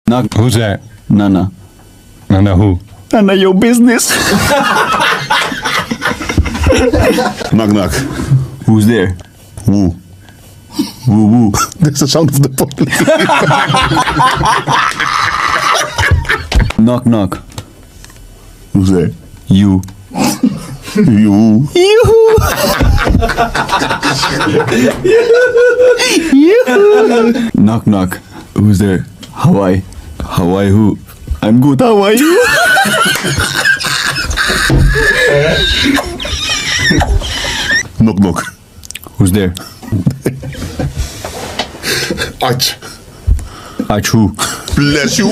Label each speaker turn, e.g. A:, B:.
A: Knock.
B: Who's that?
A: Nana.
B: Nana who?
A: Nana, your business.
C: Knock knock.
A: Who's there?
C: Woo.
A: Woo woo.
C: That's the sound of the police.
A: Knock knock.
C: Who's there?
A: You.
C: You.
A: Knock knock. Who's there? Hawaii. Hawaii who? I'm good. How are you?
C: Knock knock.
A: Who's there?
C: Ach.
A: Achu.
C: Bless you.